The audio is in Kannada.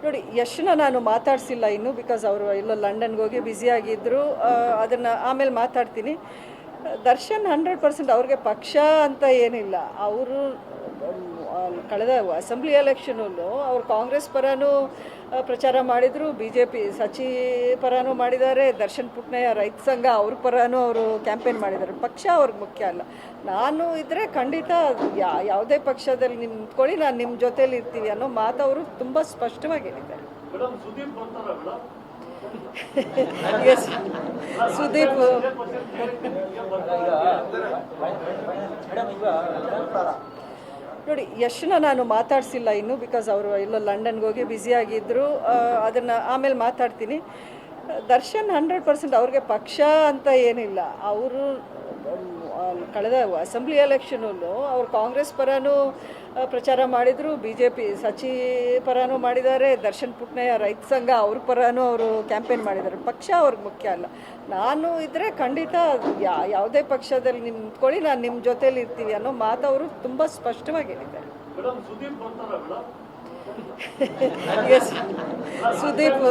ನೋಡಿ, ಯಶ್ನ ನಾನು ಮಾತಾಡಿಸಿಲ್ಲ ಇನ್ನು, ಬಿಕಾಸ್ ಅವರು ಎಲ್ಲೋ ಲಂಡನ್ಗೆ ಹೋಗಿ ಬ್ಯುಸಿಯಾಗಿದ್ದರು. ಅದನ್ನು ಆಮೇಲೆ ಮಾತಾಡ್ತೀನಿ. ದರ್ಶನ್ 100% ಅವ್ರಿಗೆ ಪಕ್ಷ ಅಂತ ಏನಿಲ್ಲ. ಅವರು ಕಳೆದ ಅಸೆಂಬ್ಲಿ ಎಲೆಕ್ಷನಲ್ಲೂ ಅವರು ಕಾಂಗ್ರೆಸ್ ಪರನೂ ಪ್ರಚಾರ ಮಾಡಿದರು, ಬಿ ಜೆ ಪಿ ಸಚಿ ಪರನೂ ಮಾಡಿದ್ದಾರೆ, ದರ್ಶನ್ ಪುಟ್ನಯ್ಯ ರೈತ ಸಂಘ ಅವ್ರ ಪರನೂ ಅವರು ಕ್ಯಾಂಪೇನ್ ಮಾಡಿದ್ದಾರೆ. ಪಕ್ಷ ಅವ್ರಿಗೆ ಮುಖ್ಯ ಅಲ್ಲ. ನಾನು ಇದ್ದರೆ ಖಂಡಿತ ಯಾವುದೇ ಪಕ್ಷದಲ್ಲಿ ನಿಂತ್ಕೊಳ್ಳಿ, ನಾನು ನಿಮ್ಮ ಜೊತೇಲಿ ಇರ್ತೀವಿ ಅನ್ನೋ ಮಾತು ಅವರು ತುಂಬ ಸ್ಪಷ್ಟವಾಗಿ ಹೇಳಿದ್ದಾರೆ. ಎಸ್, ಸುದೀಪ್ ನೋಡಿ, ಯಶ್ನ ನಾನು ಮಾತಾಡಿಸಿಲ್ಲ ಇನ್ನು, ಬಿಕಾಸ್ ಅವರು ಎಲ್ಲೋ ಲಂಡನ್ಗೆ ಹೋಗಿ ಬ್ಯುಸಿಯಾಗಿದ್ದರು. ಅದನ್ನು ಆಮೇಲೆ ಮಾತಾಡ್ತೀನಿ. ದರ್ಶನ್ 100% ಅವ್ರಿಗೆ ಪಕ್ಷ ಅಂತ ಏನಿಲ್ಲ. ಅವರು ಕಳೆದ ಅಸೆಂಬ್ಲಿ ಎಲೆಕ್ಷನಲ್ಲೂ ಅವರು ಕಾಂಗ್ರೆಸ್ ಪರನೂ ಪ್ರಚಾರ ಮಾಡಿದರು, ಬಿ ಜೆ ಪಿ ಸಚಿ ಪರನೂ ಮಾಡಿದ್ದಾರೆ, ದರ್ಶನ್ ಪುಟ್ನಯ್ಯ ರೈತ ಸಂಘ ಅವ್ರ ಪರನೂ ಅವರು ಕ್ಯಾಂಪೇನ್ ಮಾಡಿದ್ದಾರೆ. ಪಕ್ಷ ಅವ್ರಿಗೆ ಮುಖ್ಯ ಅಲ್ಲ. ನಾನು ಇದ್ದರೆ ಖಂಡಿತ ಯಾವುದೇ ಪಕ್ಷದಲ್ಲಿ ನಿಂತ್ಕೊಳ್ಳಿ, ನಾನು ನಿಮ್ಮ ಜೊತೇಲಿ ಇರ್ತೀವಿ ಅನ್ನೋ ಮಾತು ಅವರು ತುಂಬ ಸ್ಪಷ್ಟವಾಗಿ ಹೇಳಿದ್ದಾರೆ. ಎಸ್, ಸುದೀಪ್